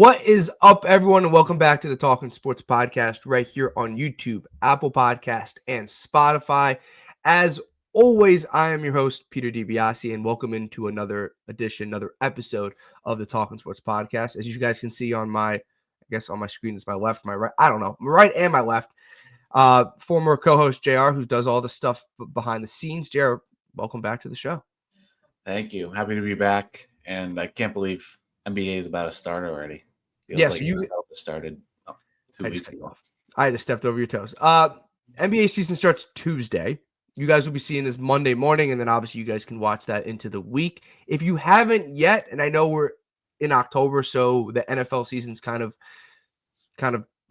What is up, everyone, and welcome back to the Talking Sports Podcast right here on YouTube, Apple Podcast, and Spotify. As always, I am your host, Peter DiBiasi, and welcome into another episode of the Talking Sports Podcast. As you guys can see on my screen, it's my left, my right, I don't know, my right and my left. Former co-host JR, who does all the stuff behind the scenes. JR, welcome back to the show. Thank you. Happy to be back, and I can't believe NBA is about to start already. Feels Yes, like you started 2 weeks ago. I just stepped over your toes. NBA season starts Tuesday. You guys will be seeing this Monday morning, and then obviously you guys can watch that into the week. If you haven't yet, and I know we're in October, so the NFL season's kind of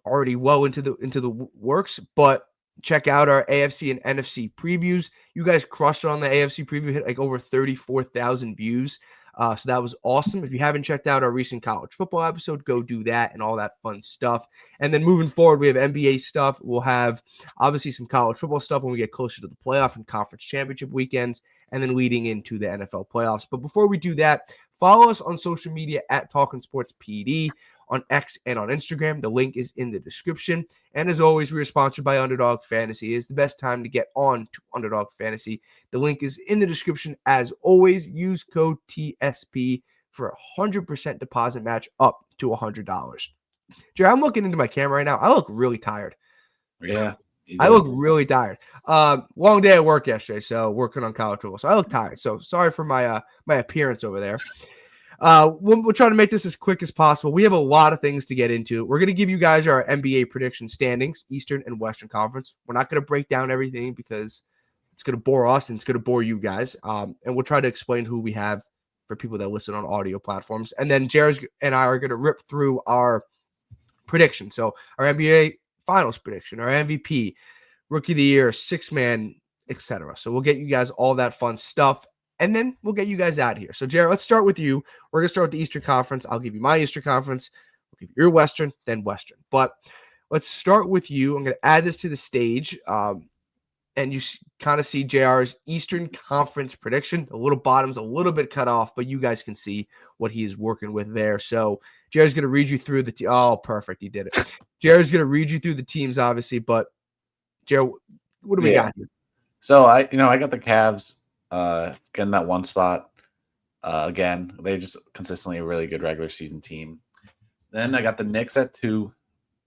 already well into the works, but check out our AFC and NFC previews. You guys crushed it on the AFC preview, hit like over 34,000 views. So that was awesome. If you haven't checked out our recent college football episode, go do that and all that fun stuff. And then moving forward, we have NBA stuff. We'll have obviously some college football stuff when we get closer to the playoff and conference championship weekends, and then leading into the NFL playoffs. But before we do that, follow us on social media at Talking Sports PD on X and on Instagram. The link is in the description. And as always, we are sponsored by Underdog Fantasy. It is the best time to get on to Underdog Fantasy. The link is in the description. As always, use code TSP for a 100% deposit match up to $100. Jerry, I'm looking into my camera right now. I look really tired. Yeah. I look really tired. Long day at work yesterday, so working on college football. So I look tired. So sorry for my appearance over there. We'll try to make this as quick as possible. We have a lot of things to get into. We're going to give you guys our NBA prediction standings, Eastern and Western Conference. We're not going to break down everything because it's going to bore us and it's going to bore you guys. And we'll try to explain who we have for people that listen on audio platforms. And then Jared and I are going to rip through our prediction. So our NBA Finals prediction, our MVP, Rookie of the Year, six-man, etc. So we'll get you guys all that fun stuff. And then we'll get you guys out of here. So, Jared, let's start with you. We're going to start with the Eastern Conference. I'll give you my Eastern Conference. We'll give you your Western, then Western. But let's start with you. I'm going to add this to the stage. And you kind of see JR's Eastern Conference prediction. The little bottom's a little bit cut off, but you guys can see what he is working with there. So, JR's going to read you through the oh, perfect. He did it. JR's going to read you through the teams, obviously. But, Jared, what do we got here? So, I got the Cavs. Getting that one spot again. They're just consistently a really good regular season team. Then I got the Knicks at 2,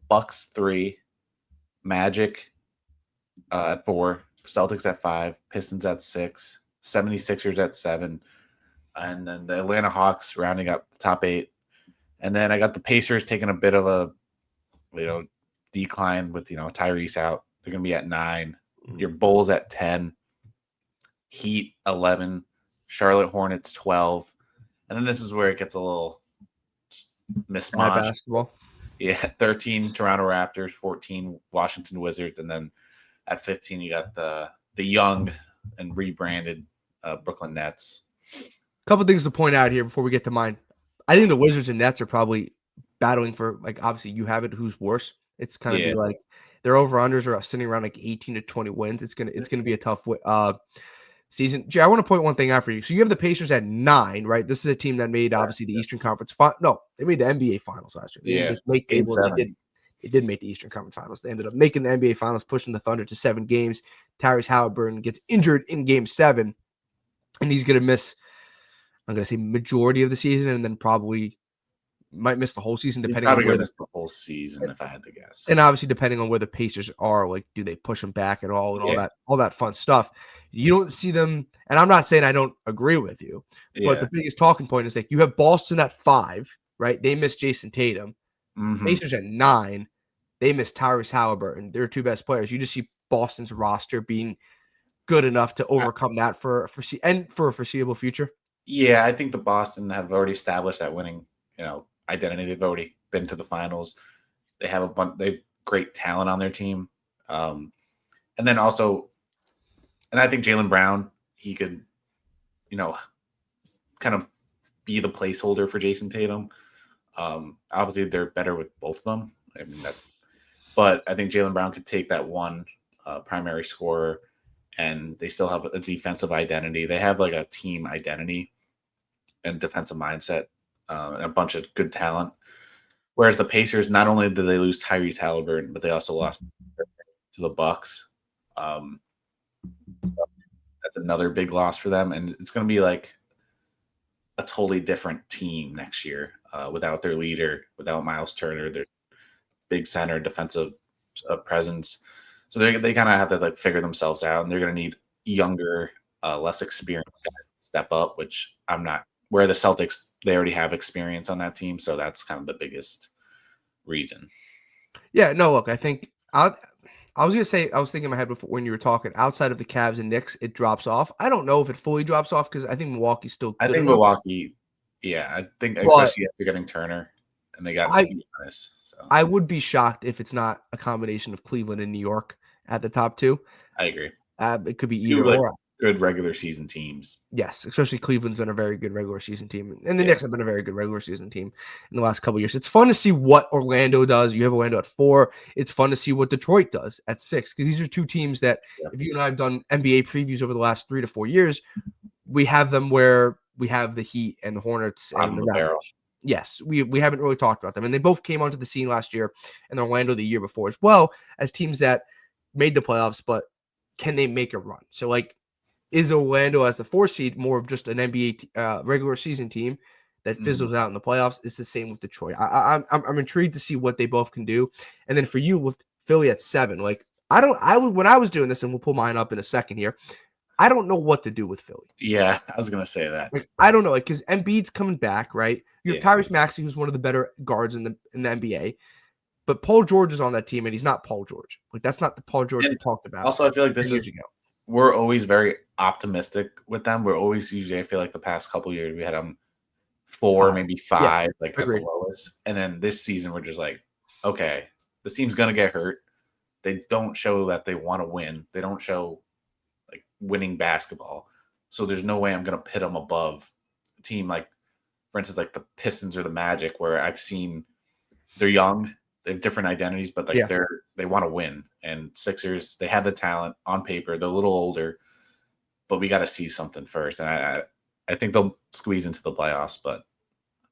Bucks 3, Magic at 4, Celtics at 5, Pistons at 6, 76ers at 7, and then the Atlanta Hawks rounding up the top 8. And then I got the Pacers taking a bit of a decline with Tyrese out. They're gonna be at 9. Your Bulls at 10. Heat 11, Charlotte Hornets 12, and then this is where it gets a little mismatched. Basketball. Yeah, 13 Toronto Raptors, 14 Washington Wizards, and then at 15 you got the young and rebranded Brooklyn Nets. A couple things to point out here before we get to mine. I think the Wizards and Nets are probably battling for, like, obviously you have it. Who's worse? It's kind of be like their over-unders are sitting around like 18 to 20 wins. It's gonna be a tough season. Jay, I want to point one thing out for you. So you have the Pacers at 9, right? This is a team that made obviously the Eastern Conference. No, they made the NBA Finals last year. They didn't just make they did make the Eastern Conference Finals. They ended up making the NBA Finals, pushing the Thunder to 7 games. Tyrese Halliburton gets injured in Game 7, and he's going to miss, I'm going to say, majority of the season, and then probably might miss the whole season depending on where the whole season, if I had to guess. And obviously depending on where the Pacers are, like, do they push them back at all and all that fun stuff. You don't see them, and I'm not saying I don't agree with you, but the biggest talking point is like you have Boston at 5, right? They miss Jason Tatum. Pacers at 9, they miss Tyrese Halliburton. They're 2 best players. You just see Boston's roster being good enough to overcome that for a foreseeable future. Yeah, I think the Boston have already established that winning, identity. They've already been to the finals. They have they have great talent on their team, and then also, and I think Jaylen Brown, he could, kind of be the placeholder for Jason Tatum. Obviously, they're better with both of them. I mean, but I think Jaylen Brown could take that one primary scorer, and they still have a defensive identity. They have like a team identity and defensive mindset, and a bunch of good talent. Whereas the Pacers, not only did they lose Tyrese Halliburton, but they also lost to the Bucks. So that's another big loss for them, and it's going to be like a totally different team next year without their leader, without Miles Turner, their big center, defensive presence. So they kind of have to like figure themselves out, and they're going to need younger, less experienced guys to step up. Which I'm not. Where the Celtics, they already have experience on that team, so that's kind of the biggest reason. Yeah, no, look, I think I was gonna say I was thinking in my head before when you were talking. Outside of the Cavs and Knicks, it drops off. I don't know if it fully drops off because I think Milwaukee's still I good think enough. Milwaukee, yeah, I think But especially after getting Turner, and they got Giannis. So I would be shocked if it's not a combination of Cleveland and New York at the top two. I agree. It could be Two either like or. good regular season teams. Yes, especially Cleveland's been a very good regular season team, and the Yeah. Knicks have been a very good regular season team in the last couple of years. It's fun to see what Orlando does. You have Orlando at 4. It's fun to see what Detroit does at 6 because these are two teams that, if you and I have done NBA previews over the last 3 to 4 years, we have them where we have the Heat and the Hornets and the Raptors. Yes, we haven't really talked about them, and they both came onto the scene last year, and Orlando the year before as well as teams that made the playoffs, but can they make a run? So like. Is Orlando as the 4 seed more of just an NBA regular season team that fizzles out in the playoffs? It's the same with Detroit. I'm intrigued to see what they both can do. And then for you with Philly at 7, like when I was doing this, and we'll pull mine up in a second here, I don't know what to do with Philly. Yeah, I was gonna say that. Like, I don't know, like because Embiid's coming back, right? You have Tyrese Maxey, who's one of the better guards in the NBA. But Paul George is on that team, and he's not Paul George. Like that's not the Paul George we talked about. Also, I feel like we're always very optimistic with them. We're always usually, I feel like the past couple of years we had them 4, maybe 5, like at the lowest. And then this season we're just like, okay, this team's gonna get hurt. They don't show that they want to win. They don't show like winning basketball. So there's no way I'm gonna pit them above a team like, for instance, like the Pistons or the Magic, where I've seen they're young, they have different identities, but like they want to win. And Sixers, they have the talent on paper. They're a little older, but we got to see something first. And I think they'll squeeze into the playoffs, but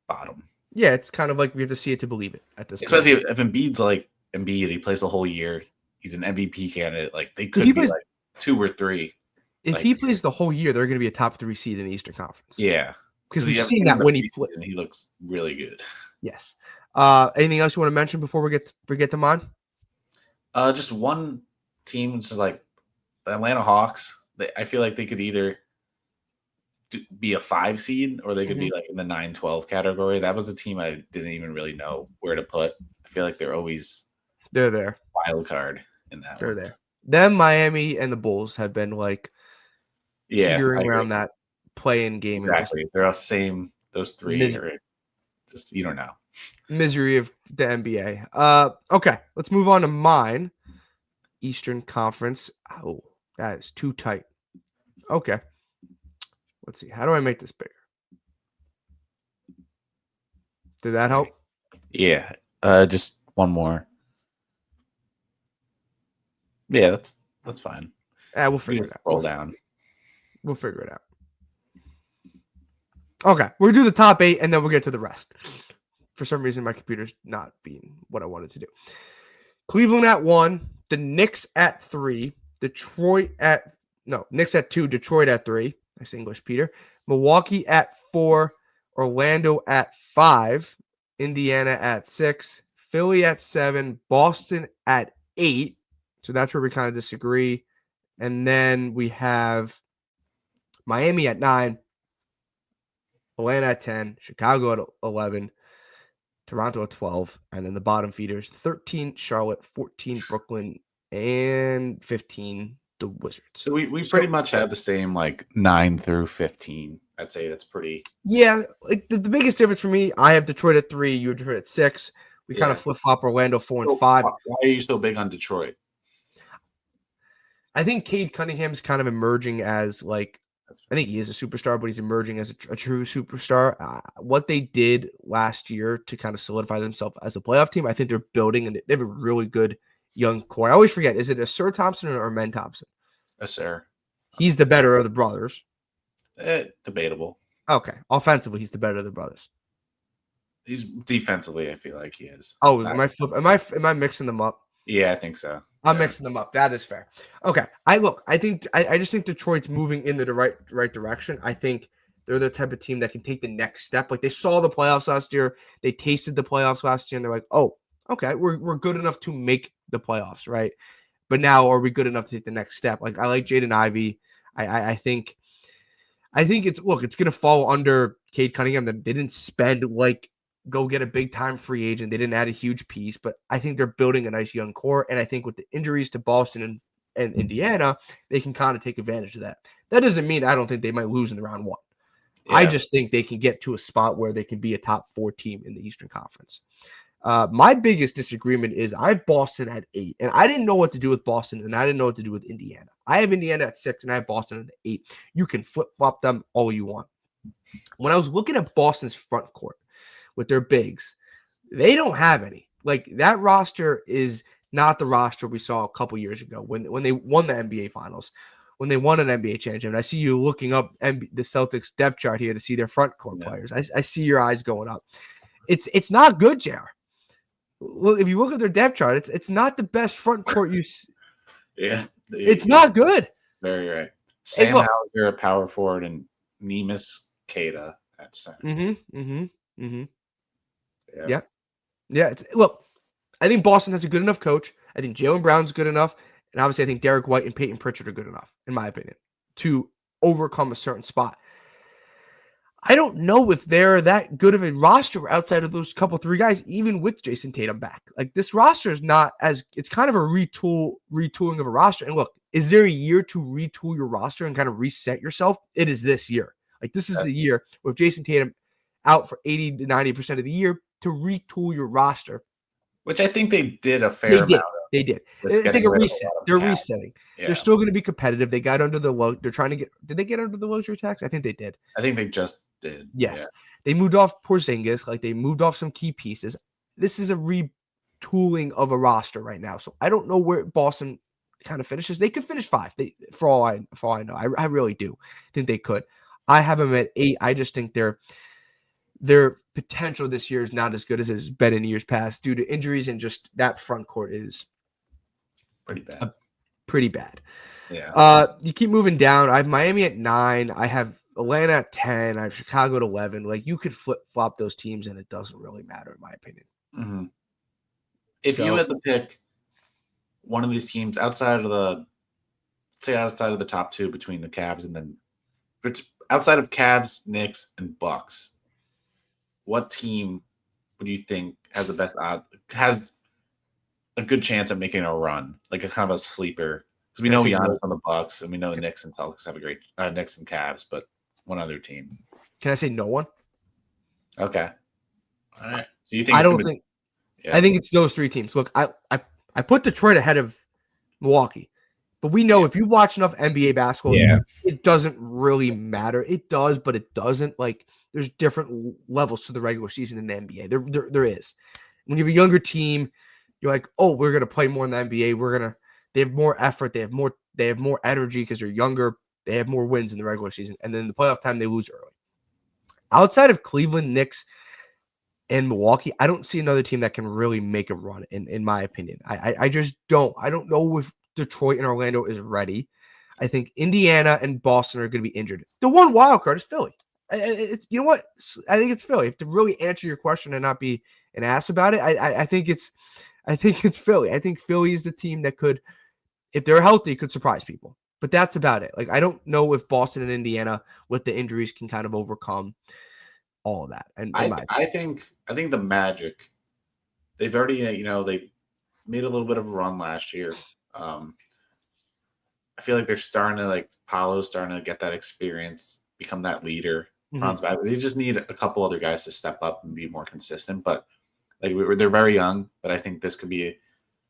bottom. Yeah, it's kind of like we have to see it to believe it at this point. Especially if Embiid's like Embiid, he plays the whole year. He's an MVP candidate. Like they could be like 2 or 3. If he plays the whole year, they're going to be a top 3 seed in the Eastern Conference. Yeah, because we've seen that when he plays, and he looks really good. Yes. Anything else you want to mention before we get to mine? Just one team, just like the Atlanta Hawks. I feel like they could either be a 5 seed or they could be like in the 9-12 category. That was a team I didn't even really know where to put. I feel like they're there. Wild card in that. They're there. Them, Miami, and the Bulls have been like teetering around that play-in game. Exactly. They're all same. Those 3 are just, you don't know. Misery of the NBA. Okay, let's move on to mine. Eastern Conference. Oh, that is too tight. Okay. Let's see. How do I make this bigger? Did that help? Yeah. Just one more. Yeah, that's fine. We'll figure it out. Roll down. We'll figure it out. Okay, we'll do the top 8 and then we'll get to the rest. For some reason, my computer's not being what I wanted to do. Cleveland at 1, the Knicks at 3, Knicks at 2, Detroit at 3. Nice English, Peter. Milwaukee at 4, Orlando at 5, Indiana at 6, Philly at 7, Boston at 8. So that's where we kind of disagree. And then we have Miami at 9, Atlanta at 10, Chicago at 11, Toronto at 12, and then the bottom feeders 13 Charlotte, 14 Brooklyn, and 15 the Wizards. So we pretty much have the same like 9 through 15. I'd say that's pretty. Yeah, like the biggest difference for me, I have Detroit at 3, you have Detroit at 6. We kind of flip flop Orlando 4 and 5. Why are you so big on Detroit? I think Cade Cunningham's kind of emerging as like, I think he is a superstar, but he's emerging as a true superstar. What they did last year to kind of solidify themselves as a playoff team, I think they're building, and they have a really good young core. I always forget, is it Asir Thompson or Men Thompson? Asir. He's the better of the brothers. Debatable. Okay. Offensively, he's the better of the brothers. He's defensively, I feel like he is. Oh, am I mixing them up? Yeah, I think so. I'm Yeah. mixing them up. That is fair. Okay. I just think Detroit's moving in the right direction. I think they're the type of team that can take the next step. Like they saw the playoffs last year. They tasted the playoffs last year, and they're like, oh, okay, we're good enough to make the playoffs, right? But now are we good enough to take the next step? Like I like Jaden Ivey. I think it's gonna fall under Cade Cunningham. They didn't spend go get a big time free agent. They didn't add a huge piece, but I think they're building a nice young core. And I think with the injuries to Boston and Indiana, they can kind of take advantage of that. That doesn't mean I don't think they might lose in the round one. Yeah. I just think they can get to a spot where they can be a top 4 team in the Eastern Conference. My biggest disagreement is I have Boston at 8, and I didn't know what to do with Boston, and I didn't know what to do with Indiana. I have Indiana at 6, and I have Boston at 8. You can flip-flop them all you want. When I was looking at Boston's front court with their bigs, they don't have any. Like that roster is not the roster we saw a couple years ago when they won the NBA Finals, when they won an NBA championship. I see you looking up the Celtics depth chart here to see their front court players. I see your eyes going up. It's not good, JR. Well, if you look at their depth chart, it's not the best front court you see. Yeah. It's not good. Very right. Sam Hauser, a power forward, and Neemias Queta at center. Yeah. Look, I think Boston has a good enough coach. I think Jaylen Brown's good enough. And obviously, I think Derek White and Peyton Pritchard are good enough, in my opinion, to overcome a certain spot. I don't know if they're that good of a roster outside of those couple 3 guys, even with Jason Tatum back. Like this roster is not it's kind of a retooling of a roster. And look, is there a year to retool your roster and kind of reset yourself? It is this year. Like this is the year with Jason Tatum out for 80 to 90% of the year to retool your roster. Which I think they did a fair amount of. They did. It's like a reset. They're resetting. Yeah. They're still going to be competitive. They got under the they're trying to get. Did they get under the luxury tax? I think they did. I think they just did. Yes. Yeah. They moved off Porzingis. Like they moved off some key pieces. This is a retooling of a roster right now. So I don't know where Boston kind of finishes. They could finish 5. For all I know, I really do think they could. I have them at 8. I just think their potential this year is not as good as it's been in years past due to injuries, and just that front court is pretty bad. Yeah. You keep moving down. I have Miami at 9. I have Atlanta at 10. I have Chicago at 11. Like you could flip-flop those teams, and it doesn't really matter, in my opinion. Mm-hmm. If you had to pick one of these teams outside of the top 2 between the Cavs and then outside of Cavs, Knicks, and Bucks, what team would you think has the best odds, has a good chance of making a run, like a kind of a sleeper? Because we know Giannis on the Bucks, and we know the Knicks and Celtics have a great Knicks and Cavs, but one other team. Can I say no one? Okay. All right. So you think? I think it's those 3 teams. Look, I put Detroit ahead of Milwaukee, but we know if you watch enough NBA basketball, it doesn't really matter. It does, but it doesn't. Like there's different levels to the regular season in the NBA. There is. When you have a younger team, you're like, oh, we're gonna play more in the NBA. They have more effort. They have more energy because they're younger. They have more wins in the regular season, and then the playoff time they lose early. Outside of Cleveland, Knicks, and Milwaukee, I don't see another team that can really make a run. In my opinion, I just don't. I don't know if Detroit and Orlando is ready. I think Indiana and Boston are going to be injured. The one wild card is Philly. You know what? I think it's Philly. If to really answer your question and not be an ass about it, I think it's Philly. I think Philly is the team that could, if they're healthy, could surprise people. But that's about it. Like I don't know if Boston and Indiana with the injuries can kind of overcome all of that. And I think the Magic, they've already they made a little bit of a run last year. I feel like they're starting to Paolo's starting to get that experience, become that leader. Franz Wagner. They just need a couple other guys to step up and be more consistent. But they're very young, but I think this could be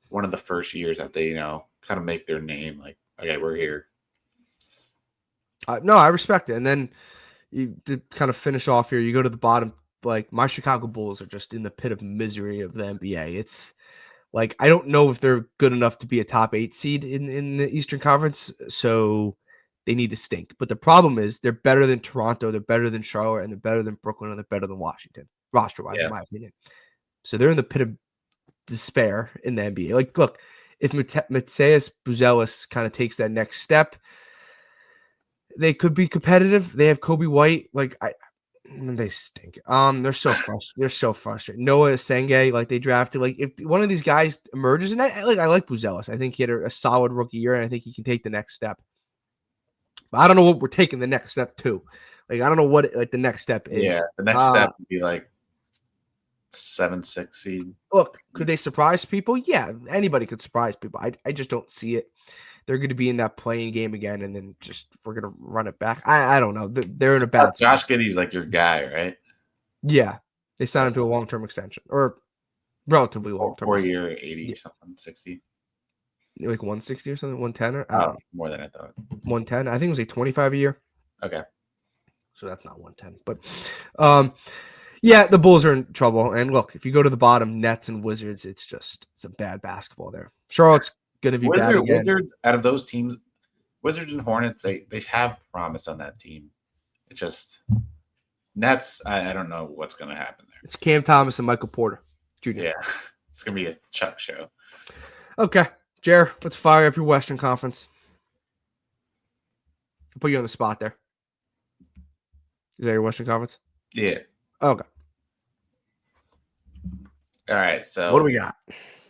one of the first years that they kind of make their name. Like, okay, we're here. No, I respect it. And then to kind of finish off here, you go to the bottom. Like my Chicago Bulls are just in the pit of misery of the NBA. It's like I don't know if they're good enough to be a top 8 seed in the Eastern Conference, so they need to stink. But the problem is they're better than Toronto, they're better than Charlotte, and they're better than Brooklyn, and they're better than Washington. roster-wise, in my opinion. So they're in the pit of despair in the NBA. Like, look, if Mateusz Buzelis kind of takes that next step, they could be competitive. They have Kobe White. Like, they stink. They're so frustrated. They're so frustrated. Noah Senge, like they drafted. Like, if one of these guys emerges, and I like Buzelis. I think he had a solid rookie year, and I think he can take the next step. But I don't know what we're taking the next step to. Like, I don't know what the next step is. Yeah, the next step would be like 7-6 seed. Look, could they surprise people? Yeah, anybody could surprise people. I just don't see it. They're going to be in that playing game again, and then we're going to run it back. I don't know. They're in a bad spot. Josh Giddey's like your guy, right? Yeah, they signed him to a long-term extension, or relatively long-term. 4-year, 80 or something, 60. Like 160 or something, 110 or I don't know. More than I thought. 110. I think it was like 25 a year. Okay. So that's not 110. But yeah, the Bulls are in trouble. And look, if you go to the bottom, Nets and Wizards, it's a bad basketball there. Charlotte's gonna be bad again. Wizards, out of those teams, Wizards and Hornets, they have promise on that team. It's just Nets, I don't know what's gonna happen there. It's Cam Thomas and Michael Porter Jr. Yeah. It's gonna be a Chuck show. Okay. Jer, let's fire up your Western Conference. I'll put you on the spot there. Is that your Western Conference? Yeah. Okay. All right. So what do we got?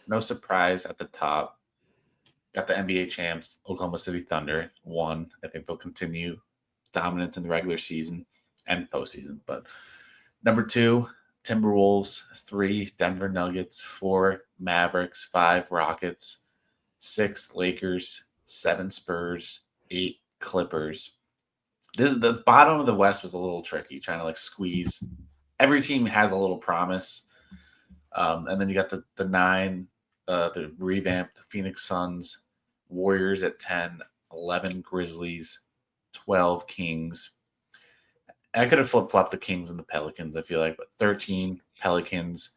No surprise at the top. Got the NBA champs, Oklahoma City Thunder, 1. I think they'll continue dominance in the regular season and postseason. But number 2, Timberwolves, 3, Denver Nuggets, 4, Mavericks, 5, Rockets, 6, Lakers, 7, Spurs, 8, Clippers. The bottom of the West was a little tricky, trying to like squeeze. Every team has a little promise. And then you got the 9, the revamped Phoenix Suns, Warriors at 10, 11 Grizzlies, 12 Kings. I could have flip-flopped the Kings and the Pelicans, I feel like, but 13 Pelicans,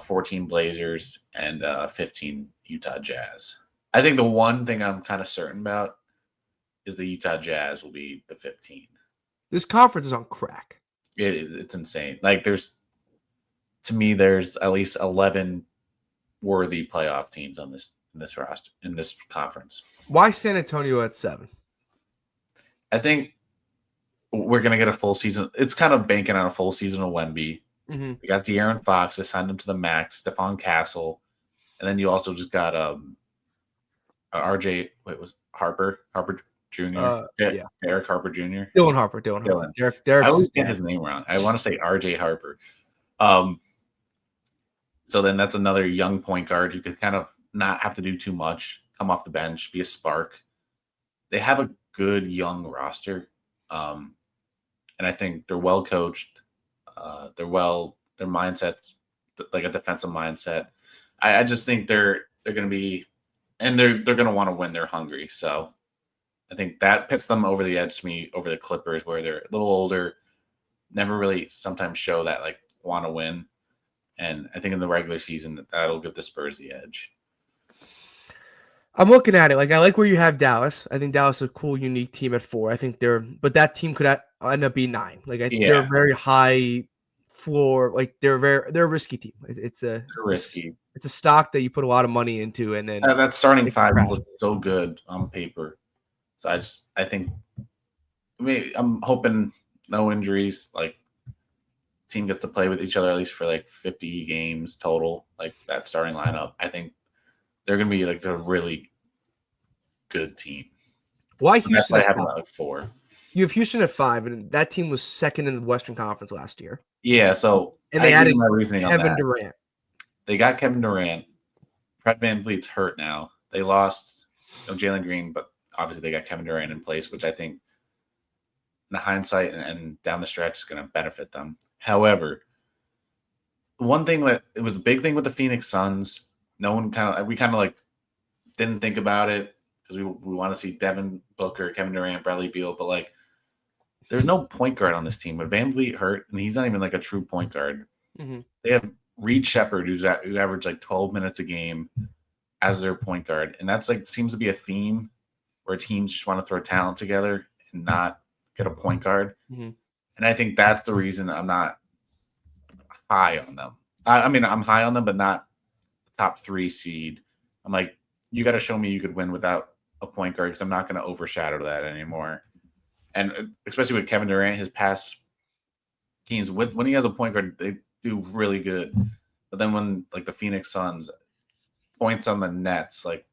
14 Blazers, and 15 Utah Jazz. I think the one thing I'm kind of certain about is the Utah Jazz will be the 15. This conference is on crack. It is. It's insane. Like there's at least 11 worthy playoff teams on this roster in this conference. Why San Antonio at 7? I think we're gonna get a full season. It's kind of banking on a full season of Wemby. Mm-hmm. We got De'Aaron Fox. They signed him to the max. Stephon Castle, and then you also just got RJ. Wait, was Harper Jr. Derek Harper Jr. Dylan Harper. Derek. I always get his name wrong. I want to say RJ Harper. So then that's another young point guard who could kind of not have to do too much, come off the bench, be a spark. They have a good young roster. And I think they're well coached. Their mindset's like a defensive mindset. I just think they're going to be, and they're going to want to win. They're hungry. So I think that puts them over the edge to me over the Clippers, where they're a little older, never really sometimes show that like want to win. And I think in the regular season that'll give the Spurs the edge. I'm looking at it. Like, I like where you have Dallas. I think Dallas is a cool, unique team at 4. I think but that team could end up being 9. Like, I think they're a very high floor. Like, they're a risky team. It's risky. It's a stock that you put a lot of money into, and then that starting 5 looks so good on paper. So I think maybe I'm hoping no injuries. Like, team gets to play with each other at least for like 50 games total. Like that starting lineup, I think they're going to be like a really good team. Why Houston? That's why I have them at 4. You have Houston at 5, and that team was second in the Western Conference last year. Yeah, so and they added my reasoning on Kevin that. Durant. They got Kevin Durant. Fred VanVleet's hurt now. They lost Jalen Green, but obviously they got Kevin Durant in place, which I think in the hindsight and down the stretch is going to benefit them. However, one thing that it was a big thing with the Phoenix Suns, we kind of like didn't think about it because we want to see Devin Booker, Kevin Durant, Bradley Beal, but like there's no point guard on this team. With VanVleet hurt, and he's not even like a true point guard. Mm-hmm. They have Reed Shepherd, who averaged like 12 minutes a game as their point guard, and that's like seems to be a theme where teams just want to throw talent together and not get a point guard. Mm-hmm. And I think that's the reason I'm not high on them. I mean, I'm high on them, but not top 3 seed. I'm like, you got to show me you could win without a point guard because I'm not going to overshadow that anymore. And especially with Kevin Durant, his past teams, when he has a point guard, they do really good. But then when like the Phoenix Suns, points on the Nets, like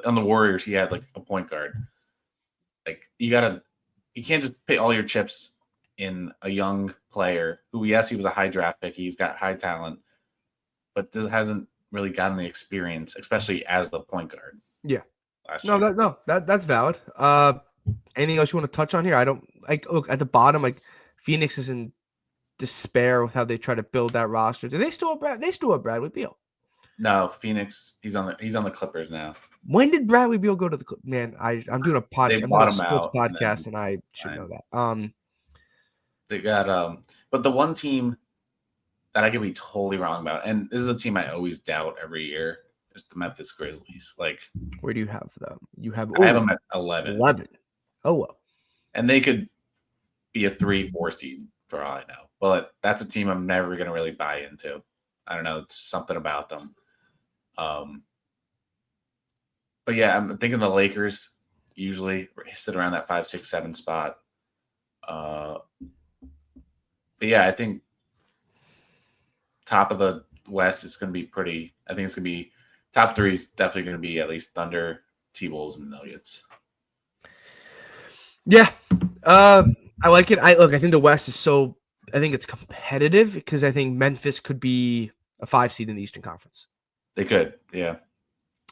on the Warriors, he had like a point guard. Like you can't just put all your chips in a young player who, yes, he was a high draft pick. He's got high talent, but hasn't really gotten the experience, especially as the point guard. Yeah. Last year. That's valid. Anything else you want to touch on here? I don't like look at the bottom, like Phoenix is in despair with how they try to build that roster. Do they still have Bradley Beal? No, Phoenix. He's on the Clippers now. When did Bradley Beal go to the man? I'm doing a podcast. They I'm bought doing a him sports out, podcast, and I should know that. They got but the one team that I could be totally wrong about, and this is a team I always doubt every year, is the Memphis Grizzlies. Like, where do you have them? I have them at 11. 11. Oh well. And they could be a 3-4 seed for all I know. But that's a team I'm never going to really buy into. I don't know. It's something about them. But yeah, I'm thinking the Lakers usually sit around that 5, 6, 7 spot. But yeah, I think top of the West is going to be pretty. I think it's going to be top 3 is definitely going to be at least Thunder, T-Wolves, and Nuggets. Yeah, I like it. I think the West is so. I think it's competitive because I think Memphis could be a 5 seed in the Eastern Conference. They could, yeah.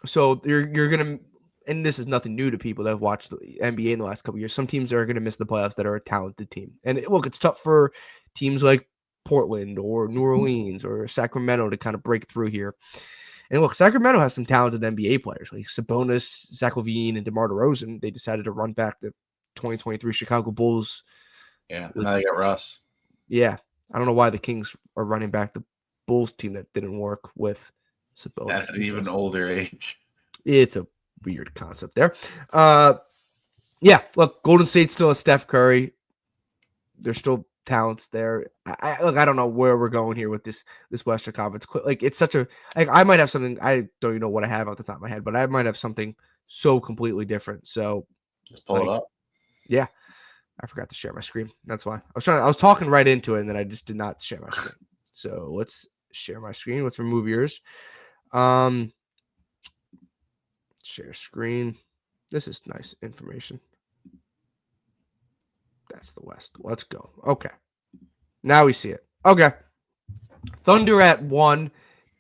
So you're gonna, and this is nothing new to people that have watched the NBA in the last couple of years. Some teams are gonna miss the playoffs that are a talented team, and look, it's tough for teams like Portland or New Orleans or Sacramento to kind of break through here. And look, Sacramento has some talented NBA players like Sabonis, Zach LaVine, and DeMar DeRozan. They decided to run back the 2023 Chicago Bulls. Yeah, and now they got Russ. Yeah, I don't know why the Kings are running back the Bulls team that didn't work with Sabonis. At an even older age. It's a weird concept there. Yeah, look, Golden State still has Steph Curry. There's still talents there. I don't know where we're going here with this Western Conference. Like, it's such a like I might have something. I don't even know what I have off the top of my head, but I might have something so completely different. So just pull it up. Yeah, I forgot to share my screen. That's why I was talking right into it, and then I just did not share my screen. So let's share my screen. Let's remove yours. Share screen. This is nice information. That's the West. Let's go. Okay. Now we see it. Okay. Thunder at 1,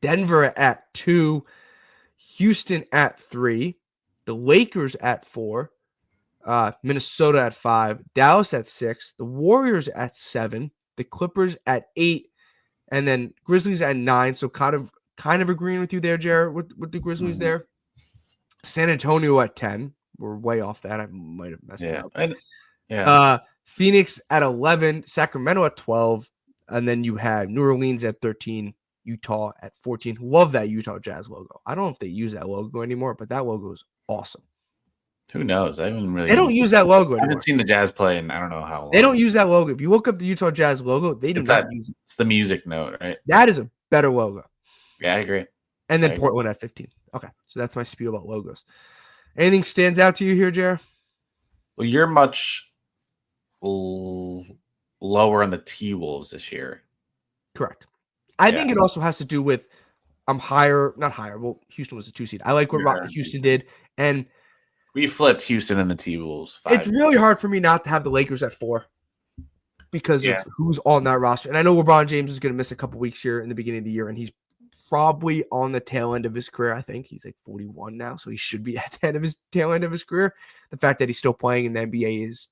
Denver at 2, Houston at 3, the Lakers at 4, Minnesota at 5, Dallas at 6, the Warriors at 7, the Clippers at 8, and then Grizzlies at 9. So kind of agreeing with you there, Jared, with the Grizzlies there. San Antonio at 10. We're way off that. I might have messed it up. Phoenix at 11, Sacramento at 12, and then you had New Orleans at 13, Utah at 14. Love that Utah Jazz logo. I don't know if they use that logo anymore, but that logo is awesome. Who knows? I haven't really. They don't use that logo anymore. I haven't seen the Jazz play in I don't know how long. They don't use that logo. If you look up the Utah Jazz logo, they do not use it. It's the music note, right? That is a better logo. Yeah, I agree. And then Portland at 15. Okay, so that's my spiel about logos. Anything stands out to you here, Jared? Well, you're much lower on the T-Wolves this year. Correct. I think it also has to do with I'm higher, not higher. Well, Houston was a 2 seed. I like what Houston did, and we flipped Houston and the T-Wolves. It's really hard for me not to have the Lakers at 4 because of who's on that roster. And I know LeBron James is going to miss a couple weeks here in the beginning of the year, and he's probably on the tail end of his career. I think he's like 41 now, so he should be at the end of his tail end of his career. The fact that he's still playing in the NBA is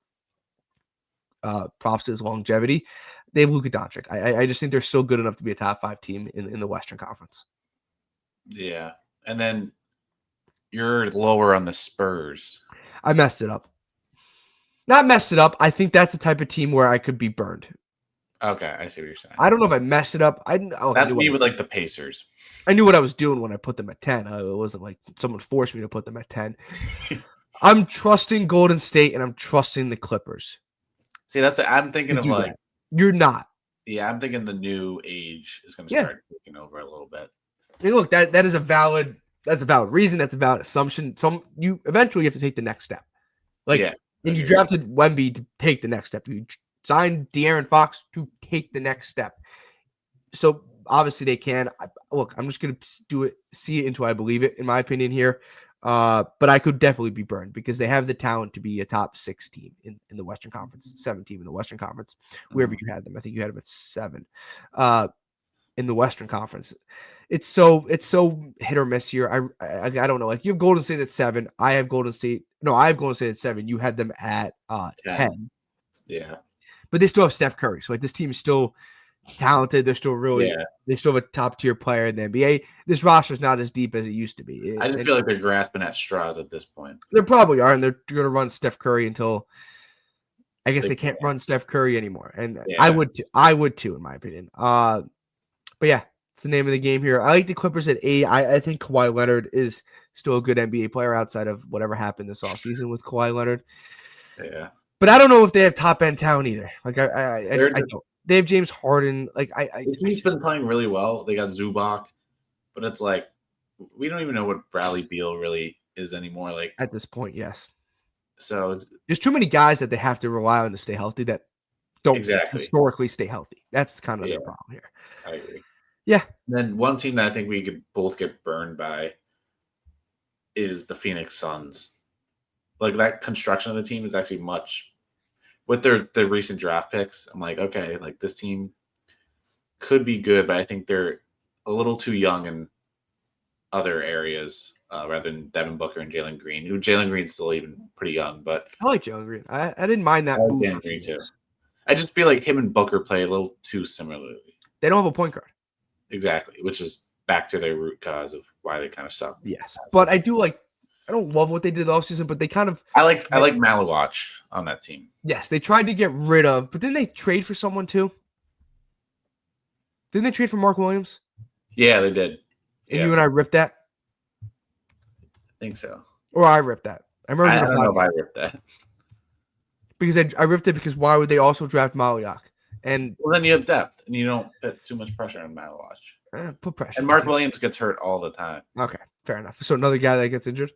props to his longevity. They have Luka Doncic. I just think they're still good enough to be a top 5 team in the Western Conference. Yeah, and then you're lower on the Spurs. I messed it up. Not messed it up. I think that's the type of team where I could be burned. Okay, I see what you're saying. I don't know if I messed it up. That's me with like the Pacers. I knew what I was doing when I put them at 10. It wasn't like someone forced me to put them at 10. I'm trusting Golden State and I'm trusting the Clippers. See, I'm thinking of like that. You're not. Yeah, I'm thinking the new age is going to Yeah. start taking over a little bit. I mean, look, that is a valid reason. That's a valid assumption. You eventually have to take the next step. Like, Yeah, and you agreed. drafted Wemby to take the next step. You signed De'Aaron Fox to take the next step. So obviously they can. Look, I'm just gonna see it until I believe it, in my opinion here. But I could definitely be burned because they have the talent to be a top 6 team in the Western Conference, 7 team in the Western Conference, wherever you had them. I think you had them at 7 in the Western Conference. It's so hit or miss here. I don't know. Like, you have Golden State at 7. I have Golden State. No, I have Golden State at 7. You had them at 10. Yeah. But they still have Steph Curry. So like, this team is still talented. They're still really they still have a top tier player in the NBA. This roster is not as deep as it used to be. I just feel like they're grasping at straws at this point. They probably are, and they're going to run Steph Curry until I guess they can't run Steph Curry anymore. And I would too, in my opinion. But yeah, it's the name of the game here. I like the Clippers at 8. I think Kawhi Leonard is still a good NBA player outside of whatever happened this offseason with Kawhi Leonard. Yeah. But I don't know if they have top end talent either. Like I don't. They have James Harden. Like he's been playing really well. They got Zubac, but it's like we don't even know what Bradley Beal really is anymore. Like, at this point, yes. So there's too many guys that they have to rely on to stay healthy that don't historically stay healthy. That's kind of their problem here. I agree. Yeah. And then one team that I think we could both get burned by is the Phoenix Suns. Like, that construction of the team is actually much with their recent draft picks. I'm like, okay, like this team could be good, but I think they're a little too young in other areas rather than Devin Booker and Jalen Green, who Jalen Green's still even pretty young. But I like Jalen Green. I didn't mind that move. Jalen Green too. I just feel like him and Booker play a little too similarly. They don't have a point guard. Exactly, which is back to their root cause of why they kind of sucked. Yes, but I don't love what they did the offseason, but they kind of I like Malawach on that team. Yes, they tried to get rid of, but didn't they trade for someone too? Didn't they trade for Mark Williams? Yeah, they did. And you and I ripped that? I think so. Or I ripped that. I don't know if I ripped that. Because I ripped it because why would they also draft Malawach? And well, then you have depth, and you don't put too much pressure on Malawach. Put pressure. And Mark Williams gets hurt all the time. Okay, fair enough. So another guy that gets injured?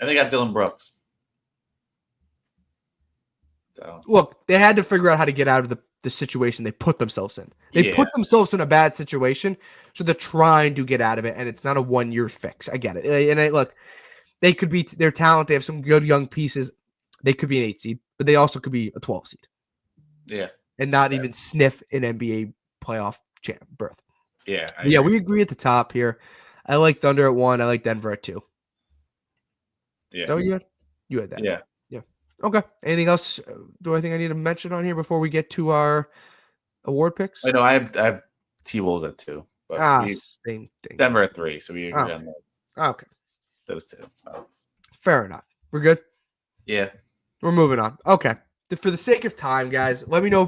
And they got Dylan Brooks. So look, they had to figure out how to get out of the situation they put themselves in. They put themselves in a bad situation, so they're trying to get out of it, and it's not a 1-year fix. I get it. And look, they could be their talent. They have some good young pieces. They could be an 8 seed, but they also could be a 12 seed. Yeah. And not even sniff an NBA playoff berth. Yeah. We agree at the top here. I like Thunder at 1. I like Denver at 2. Yeah. Is that what you had? You had that. Yeah. Okay. Anything else? Do I think I need to mention on here before we get to our award picks? I know I have T-Wolves at 2. But same thing. Denver at 3, so we agree on that. Okay. Those 2. Fair enough. We're good? Yeah. We're moving on. Okay. For the sake of time, guys, let me know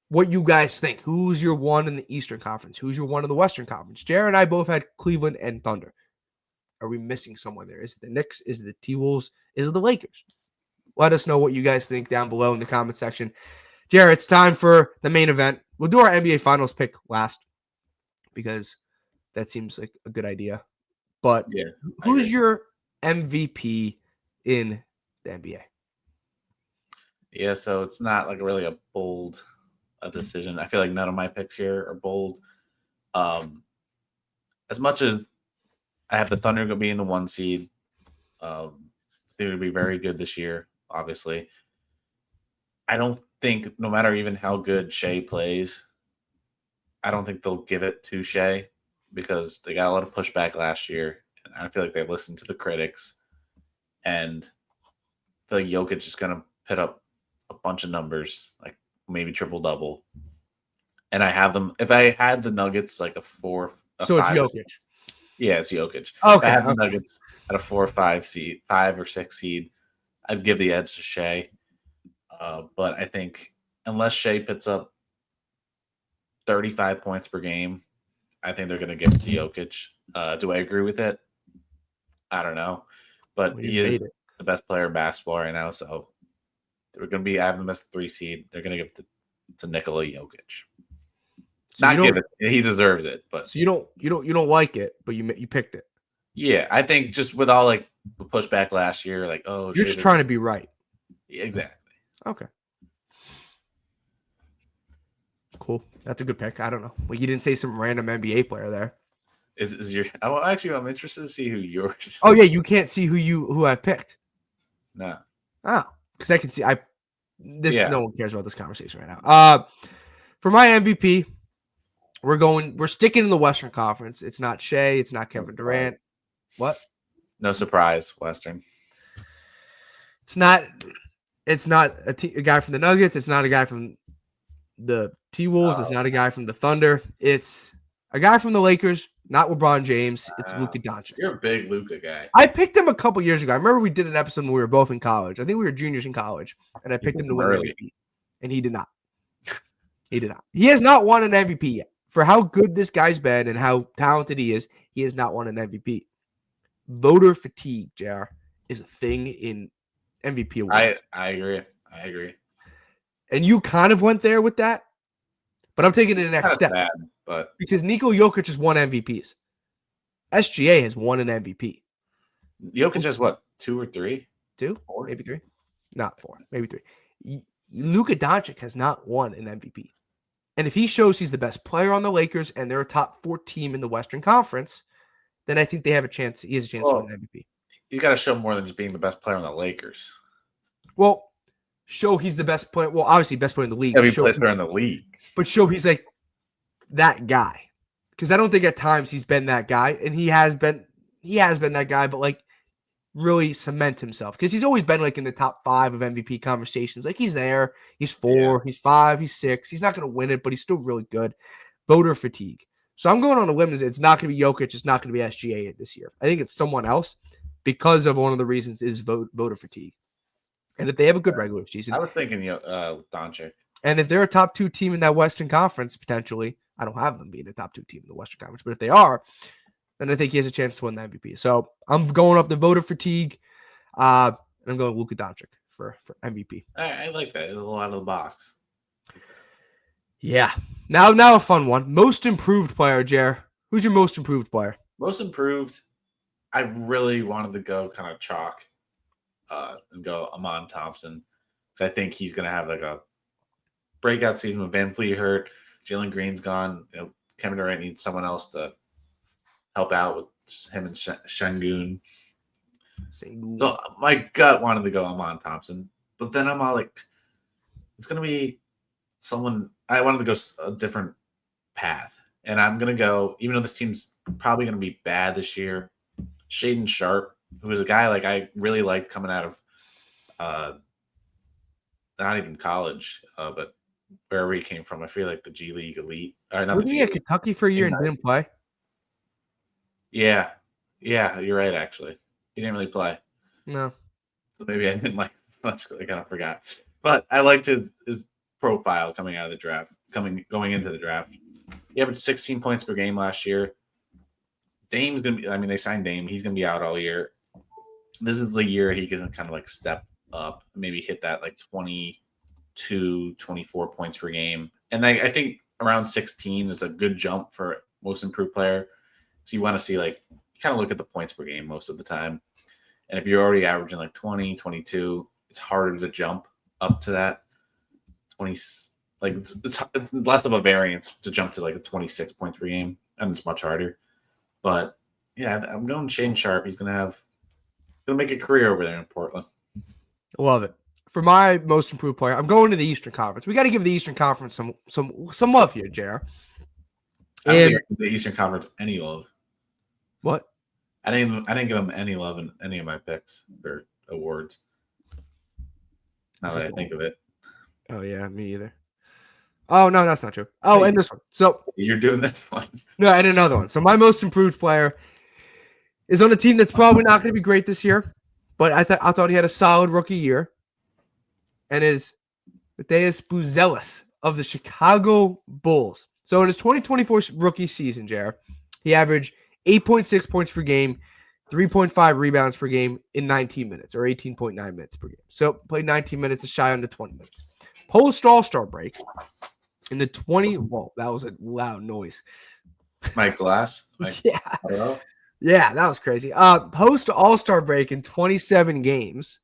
what you guys think. Who's your 1 in the Eastern Conference? Who's your 1 in the Western Conference? Jared and I both had Cleveland and Thunder. Are we missing someone there? Is it the Knicks? Is it the T-Wolves? Is it the Lakers? Let us know what you guys think down below in the comment section. Jared, it's time for the main event. We'll do our NBA Finals pick last because that seems like a good idea. But who's your MVP in the NBA? Yeah, so it's not like really a bold decision. I feel like none of my picks here are bold. As much as I have the Thunder going to be in the 1 seed, they would be very good this year, obviously. I don't think, no matter even how good Shea plays, I don't think they'll give it to Shea because they got a lot of pushback last year. And I feel like they listened to the critics. And I feel like Jokic is going to put up a bunch of numbers, like maybe triple-double. And I have them, if I had the Nuggets like it's Jokic. Yeah, it's Jokic. Okay. If I had the Nuggets at a 4 or 5 seed, 5 or 6 seed, I'd give the edge to Shea. But I think unless Shea puts up 35 points per game, I think they're going to give it to Jokic. Do I agree with it? I don't know. But he is the best player in basketball right now, so they're going to be having the best 3 seed. They're going to give it to Nikola Jokic. So Not give it. He deserves it, but so you don't like it, but you picked it. yeah, I think just with all like the pushback last year, like You're just trying to be right. Yeah, exactly. Okay. Cool. That's a good pick. I don't know. Well, you didn't say some random NBA player there. Is your? Oh, actually, I'm interested to see who yours is. Oh yeah, you can't see who I picked. No. Oh, because I can see Yeah. No one cares about this conversation right now. For my MVP, we're sticking in the Western Conference. It's not Shea, it's not Kevin Durant. What? No surprise, Western. It's not a guy from the Nuggets. It's not a guy from the T-Wolves. It's not a guy from the Thunder. It's a guy from the Lakers, not LeBron James. It's Luka Doncic. You're a big Luka guy. I picked him a couple years ago. I remember we did an episode when we were both in college. I think we were juniors in college, and I picked him to win an MVP, and he did not. He did not. He has not won an MVP yet. For how good this guy's been and how talented he has not won an MVP. Voter fatigue, JR, is a thing in MVP awards. I agree. And you kind of went there with that, but I'm taking it the next step. Bad, but because Nikola Jokic has won MVPs. SGA has won an MVP. Jokic has what, 2 or 3? 2? 4? Maybe 3? Not 4. Maybe 3. Luka Doncic has not won an MVP. And if he shows he's the best player on the Lakers and they're a top 4 team in the Western Conference, then I think they have a chance. He has a chance to win an MVP. He's got to show more than just being the best player on the Lakers. Well, show he's the best player. Well, obviously, best player in the league. Every player in the league. But show he's like that guy. Because I don't think at times he's been that guy. And he has been that guy, but like really cement himself. Because he's always been like in the top 5 of MVP conversations. Like he's there. He's 4, he's 5, he's 6. He's not going to win it, but he's still really good. Voter fatigue. So I'm going on a limb. It's not going to be Jokic. It's not going to be SGA this year. I think it's someone else because of one of the reasons is voter fatigue. And if they have a good regular season. I was thinking Doncic. And if they're a top 2 team in that Western Conference, potentially, I don't have them being a top 2 team in the Western Conference, but if they are, then I think he has a chance to win the MVP. So I'm going off the voter fatigue, and I'm going Luka Doncic for MVP. I like that. It's a little out of the box. Yeah. Now a fun one. Most improved player, Jer. Who's your most improved player? Most improved, I really wanted to go kind of chalk and go Amon Thompson. Because I think he's going to have like a breakout season with Van Fleet hurt. Jalen Green's gone. Kevin Durant needs someone else to help out with him and Şengün. So my gut wanted to go Amon Thompson. But then I'm all like, it's going to be someone. I wanted to go a different path. And I'm going to go, even though this team's probably going to be bad this year, Shaedon Sharpe, who is a guy like I really liked coming out of not even college, but wherever he came from. I feel like the G League elite. Wasn't he at Kentucky for a year and didn't play? Yeah, you're right, actually. He didn't really play. No. So maybe I didn't like much. I kind of forgot. But I liked his profile coming out of the draft, going into the draft. He averaged 16 points per game last year. Dame's going to be, they signed Dame. He's going to be out all year. This is the year he can kind of like step up, maybe hit that like 22, 24 points per game. And I think around 16 is a good jump for most improved player. So you want to see you kind of look at the points per game most of the time. And if you're already averaging like 20, 22, it's harder to jump up to that 20. Like it's less of a variance to jump to like a 26 points per game, and it's much harder. But yeah, I'm going Shaedon Sharpe. He's gonna make a career over there in Portland. Love it. For my most improved player, I'm going to the Eastern Conference. We got to give the Eastern Conference some love here, JR. I don't think the Eastern Conference any love. What? I didn't give them any love in any of my picks or awards. Now that I think of it. Oh yeah, me either. Oh no, that's not true. Oh, and this one. So you're doing this one. No, and another one. So my most improved player is on a team that's probably not going to be great this year, but I thought he had a solid rookie year, and it is Mateusz Buzelis of the Chicago Bulls. So in his 2024 rookie season, JR, he averaged 8.6 points per game, 3.5 rebounds per game in 19 minutes, or 18.9 minutes per game. So played 19 minutes, a shy under 20 minutes. Post All-Star break, In the 20, whoa, that was a loud noise. Mike Glass. Yeah. Hello? Yeah, that was crazy. Post All-Star break in 27 games.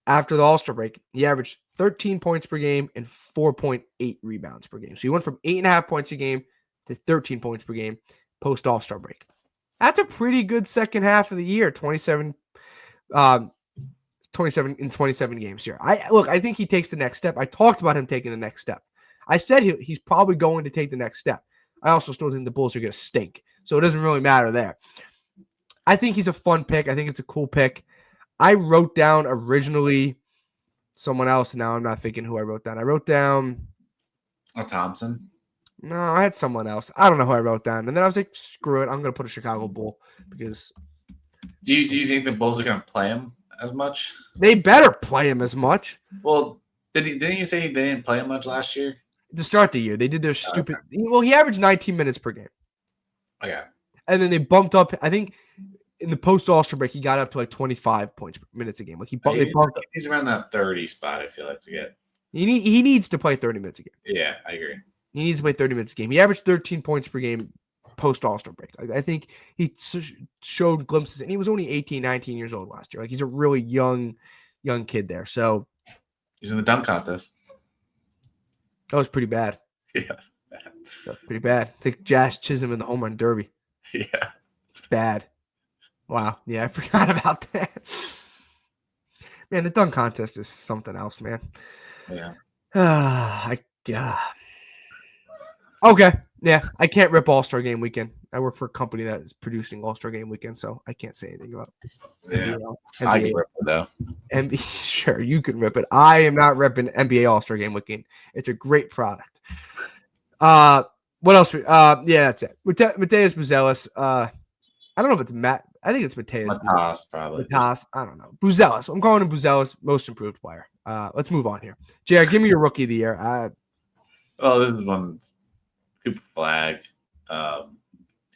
After the All-Star break, he averaged 13 points per game and 4.8 rebounds per game. So he went from 8.5 points a game to 13 points per game post All-Star break. That's a pretty good second half of the year. 27 in 27 games here. I think he takes the next step. I talked about him taking the next step. I said he's probably going to take the next step. I also still think the Bulls are going to stink. So it doesn't really matter there. I think he's a fun pick. I think it's a cool pick. I wrote down originally someone else. Now I'm not thinking who I wrote down. I wrote down Thompson. No, I had someone else. I don't know who I wrote down. And then I was like, screw it. I'm going to put a Chicago Bull because. Do you think the Bulls are going to play him as much? They better play him as much. Well, didn't you say they didn't play him much last year? To start the year, they did their stupid. Okay. Well, he averaged 19 minutes per game. Okay. And then they bumped up. I think in the post All-Star break, he got up to like 25 minutes a game. Like they bumped up. He's around that 30 spot, I feel like, to get. He needs to play 30 minutes a game. Yeah, I agree. He needs to play 30 minutes a game. He averaged 13 points per game post All-Star break. Like, I think he showed glimpses, and he was only 18, 19 years old last year. Like, he's a really young kid there. So he's in the dunk contest. That was pretty bad. Yeah. That was pretty bad. It's like Josh Chisholm in the home run derby. Yeah. Bad. Wow. Yeah, I forgot about that. Man, the dunk contest is something else, man. Yeah. Okay. Yeah, I can't rip All-Star Game Weekend. I work for a company that is producing All-Star Game Weekend, so I can't say anything about it. Yeah. I can rip it, though. Sure, you can rip it. I am not ripping NBA All-Star Game Weekend. It's a great product. What else? Yeah, that's it. Mateus Buzelis. I don't know if it's Matt. I think it's Mateus. Matas, probably. Matas. I don't know. Buzelis. I'm calling him Buzelis, most improved player. Let's move on here. Jared, give me your rookie of the year. Well, this is one. Cooper Flag. I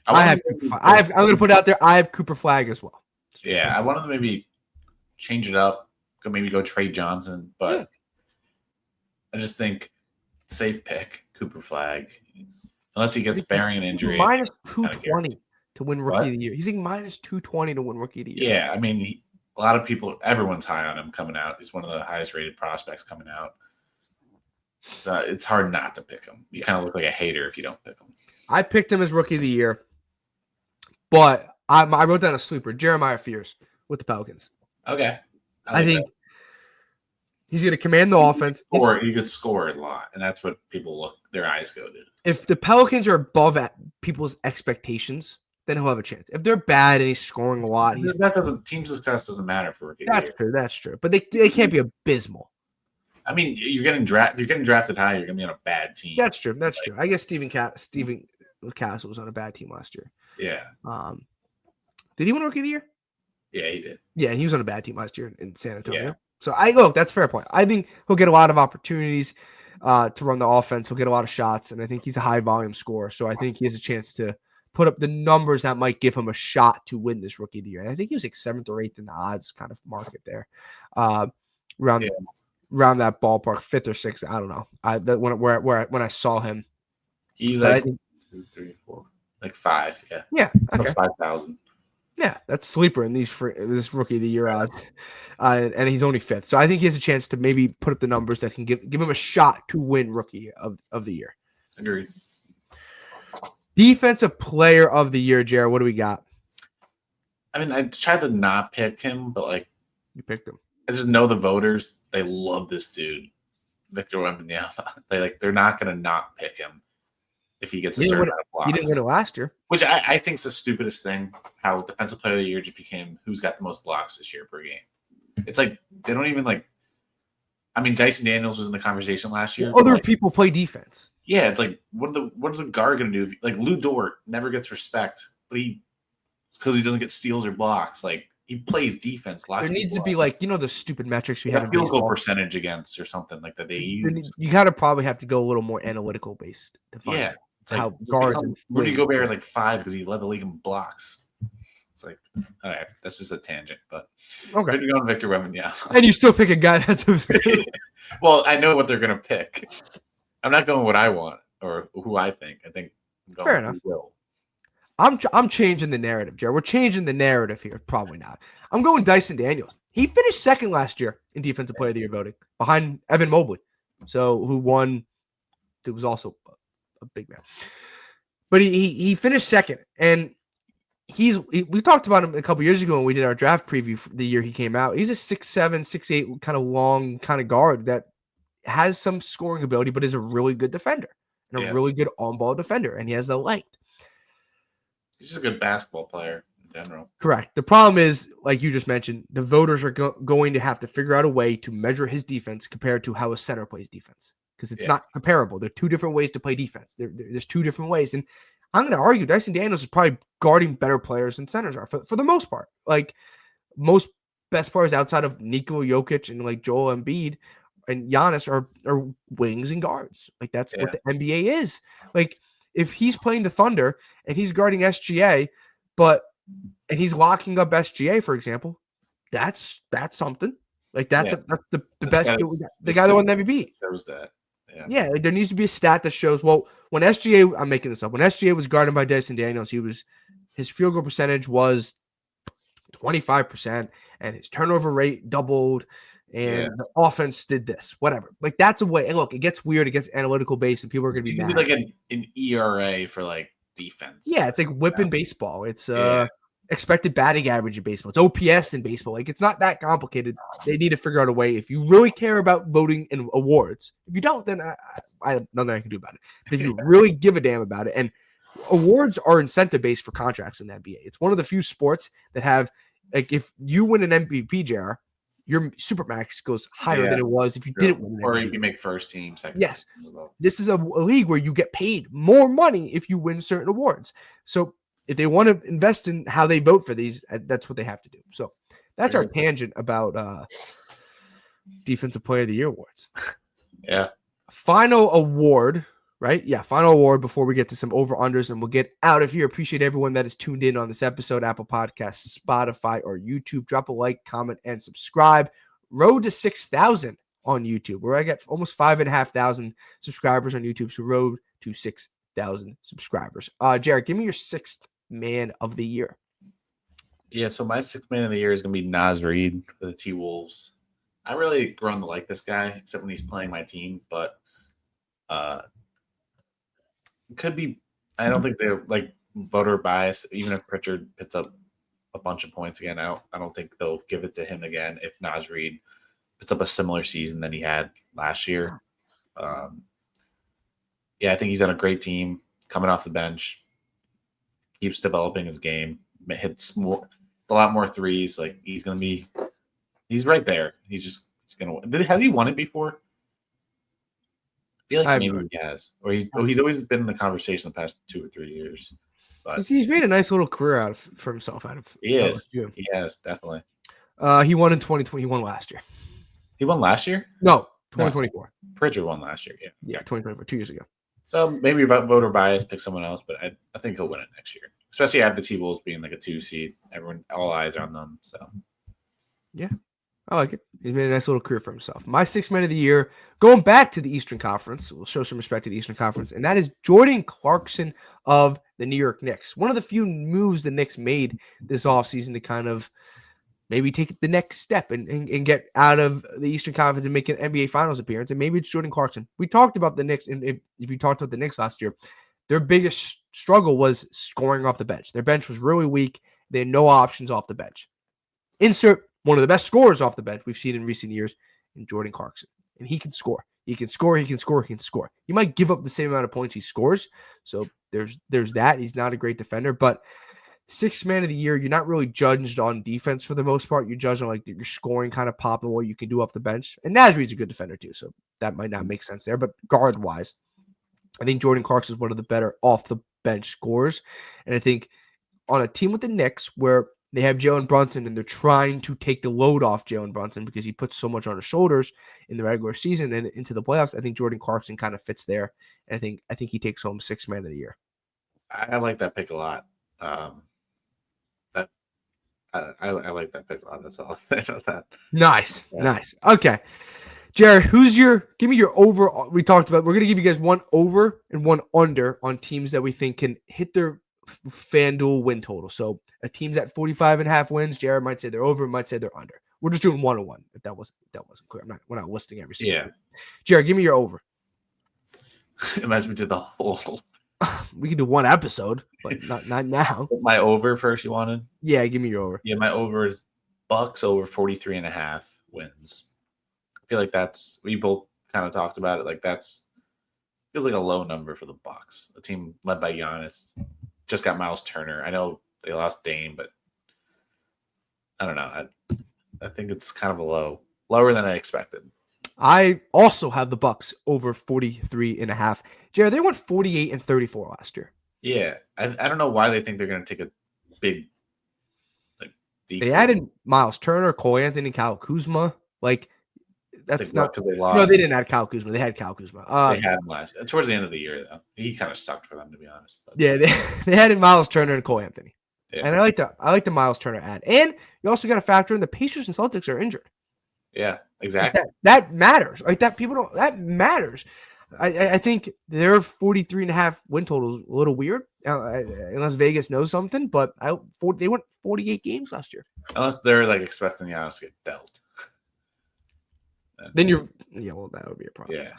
have Cooper Flag. I'm going to put it out there. I have Cooper Flag as well. Yeah, I wanted to maybe change it up. Maybe go Trey Johnson, but I just think safe pick Cooper Flag, unless he gets bearing an injury. Minus 220 to win rookie of the year. He's like minus 220 to win rookie of the year. Yeah, I mean, a lot of people, everyone's high on him coming out. He's one of the highest rated prospects coming out. So it's hard not to pick him. You kind of look like a hater if you don't pick him. I picked him as rookie of the year, but I wrote down a sleeper, Jeremiah Fears with the Pelicans. Okay. I think he's going to command the offense. Or he could score a lot, and that's what people their eyes go to. If the Pelicans are above at people's expectations, then he'll have a chance. If they're bad and he's scoring a lot, team success doesn't matter for rookie. That's true. But they can't be abysmal. I mean, you're getting drafted high. You're gonna be on a bad team. That's true. I guess Stephen Castle was on a bad team last year. Yeah. Did he win Rookie of the Year? Yeah, he did. Yeah, he was on a bad team last year in San Antonio. Yeah. So that's a fair point. I think he'll get a lot of opportunities to run the offense. He'll get a lot of shots, and I think he's a high volume scorer. So I think he has a chance to put up the numbers that might give him a shot to win this Rookie of the Year. And I think he was like 7th or 8th in the odds kind of market there. Around that ballpark, 5th or 6th. I don't know. When I saw him, he's like 2, 3, 4, like 5. Yeah. Yeah. Okay. 5,000. Yeah, that's sleeper in this Rookie of the Year odds, and he's only 5th. So I think he has a chance to maybe put up the numbers that can give him a shot to win Rookie of the Year. Agreed. Defensive Player of the Year, Jared. What do we got? I mean, I tried to not pick him, but you picked him. I just know the voters. They love this dude, Victor Wembanyama. They're not going to not pick him if he gets a certain amount of blocks. He didn't win it last year. Which I think is the stupidest thing, how Defensive Player of the Year just became who's got the most blocks this year per game. It's like they don't even I mean, Dyson Daniels was in the conversation last year. Other people play defense. Yeah, it's like what is a guard going to do? Lou Dort never gets respect, but it's because he doesn't get steals or blocks. He plays defense. There needs to be the stupid metrics we have in field goal percentage against or something like that they use. You got to probably have to go a little more analytical based to find out how guards. Rudy Gobert is 5 because he led the league in blocks. It's all right, this is a tangent, but okay. Good to go on Victor Wembanyama. And you still pick a guy that's well, I know what they're gonna pick. I'm not going what I want or who I think. I think I'm going Fair with enough. who will. I'm changing the narrative, Jared. We're changing the narrative here. Probably not. I'm going Dyson Daniels. He finished second last year in Defensive Player of the Year voting behind Evan Mobley, so who won. It was also a big man, but he finished second, and we talked about him a couple years ago when we did our draft preview for the year he came out. He's a 6'7", 6'8", kind of long kind of guard that has some scoring ability, but is a really good defender and a really good on-ball defender, and he has the length. He's just a good basketball player in general. Correct. The problem is, like you just mentioned, the voters are going to have to figure out a way to measure his defense compared to how a center plays defense, because it's not comparable. There are two different ways to play defense. There's two different ways, and I'm going to argue Dyson Daniels is probably guarding better players than centers are for the most part. Like most best players outside of Nikola Jokic and like Joel Embiid and Giannis are wings and guards. Like that's what the NBA is. Like if he's playing the Thunder and he's guarding SGA, and he's locking up SGA, for example, that's something. Like that's the best. The guy that won the MVP shows that. Yeah, like there needs to be a stat that shows. Well, when SGA, I'm making this up. When SGA was guarded by Dyson Daniels, his field goal percentage was 25%, and his turnover rate doubled, and the offense did this. Whatever. Like that's a way. And look, it gets weird. It gets analytical based, and people are going to be mad. Like an ERA for like defense. Yeah, it's like whip in baseball. It's expected batting average in baseball. It's OPS in baseball. Like it's not that complicated. They need to figure out a way. If you really care about voting and awards, if you don't, then I have nothing I can do about it. But if you really give a damn about it, and awards are incentive based for contracts in the NBA. It's one of the few sports that have, like, if you win an MVP, JR, your supermax goes higher than it was if you didn't win an MVP. Or you can make first team, second. Yes, this is a league where you get paid more money if you win certain awards. So if they want to invest in how they vote for these, that's what they have to do. So that's our tangent about Defensive Player of the Year awards. Yeah. Final award, right? Yeah, final award before we get to some over-unders, and we'll get out of here. Appreciate everyone that is tuned in on this episode, Apple Podcasts, Spotify, or YouTube. Drop a like, comment, and subscribe. Road to 6,000 on YouTube, where I get almost 5,500 subscribers on YouTube. So road to 6,000 subscribers. Jared, give me your sixth man of the year. Yeah, so my sixth man of the year is going to be Naz Reid for the T-Wolves. I really grown to like this guy, except when he's playing my team, but could be. I don't think they're like voter bias. Even if Pritchard puts up a bunch of points again, I don't think they'll give it to him again if Naz Reid puts up a similar season than he had last year. I think he's on a great team coming off the bench. Keeps developing his game. Hits a lot more threes. Like he's right there. He's gonna. Have he won it before? I feel like maybe he has, or he's always been in the conversation the past 2 or 3 years. But he's made a nice little career for himself out of. He has definitely. He won in 2020. He won last year. He won last year? No, 2024. No. Pritchard won last year. Yeah, 2024, 2 years ago. So maybe voter bias, pick someone else, but I think he'll win it next year. Especially after the T-Wolves being like a 2 seed. All eyes are on them. So yeah. I like it. He's made a nice little career for himself. My sixth man of the year, going back to the Eastern Conference, we'll show some respect to the Eastern Conference, and that is Jordan Clarkson of the New York Knicks. One of the few moves the Knicks made this offseason to kind of maybe take the next step and get out of the Eastern Conference and make an NBA Finals appearance, and maybe it's Jordan Clarkson. We talked about the Knicks, and if you talked about the Knicks last year, their biggest struggle was scoring off the bench. Their bench was really weak. They had no options off the bench. Insert one of the best scorers off the bench we've seen in recent years in Jordan Clarkson. And he can score. He can score. He can score. He can score. He might give up the same amount of points he scores. So there's that. He's not a great defender. But sixth man of the year, you're not really judged on defense for the most part. You're judged on like your scoring kind of pop and what you can do off the bench. And Naz Reid's a good defender too. So that might not make sense there. But guard-wise, I think Jordan Clarkson is one of the better off-the-bench scorers. And I think on a team with the Knicks where they have Jalen Brunson, and they're trying to take the load off Jalen Brunson because he puts so much on his shoulders in the regular season and into the playoffs. I think Jordan Clarkson kind of fits there, and I think he takes home sixth man of the year. I like that pick a lot. I like that pick a lot. That's all I'll say about that. Nice. Okay. Jared, give me your over. We talked about, we're going to give you guys one over and one under on teams that we think can hit their FanDuel win total. So a team's at 45.5 wins. Jared might say they're over, might say they're under. We're just doing 101. If that wasn't clear, we're not listing every single one. Jared, give me your over. Imagine we did the whole. We can do one episode, but not now. My over first, you wanted? Yeah, give me your over. Yeah, my over is Bucks over 43.5 wins. I feel like we both kind of talked about it. Like feels like a low number for the Bucks. A team led by Giannis just got Miles Turner. I know they lost Dame, but I don't know. I think it's kind of lower than I expected. I also have the Bucks over 43.5. Jared, they went 48-34 last year. Yeah, I don't know why they think they're going to take a big deep. They added Miles Turner, Cole Anthony, Kyle Kuzma. That's not because they lost. No, they didn't add Kyle Kuzma. They had Kyle Kuzma. They had him towards the end of the year, though. He kind of sucked for them, to be honest. But. Yeah, they added Miles Turner and Cole Anthony. Yeah. And I like the Miles Turner ad. And you also got to factor in the Pacers and Celtics are injured. Yeah, exactly. That matters. That matters. I think their 43.5 win total is a little weird, unless Vegas knows something. But they went 48 games last year. Unless they're expecting the Giannis to get dealt. Then well, that would be a problem. Yeah.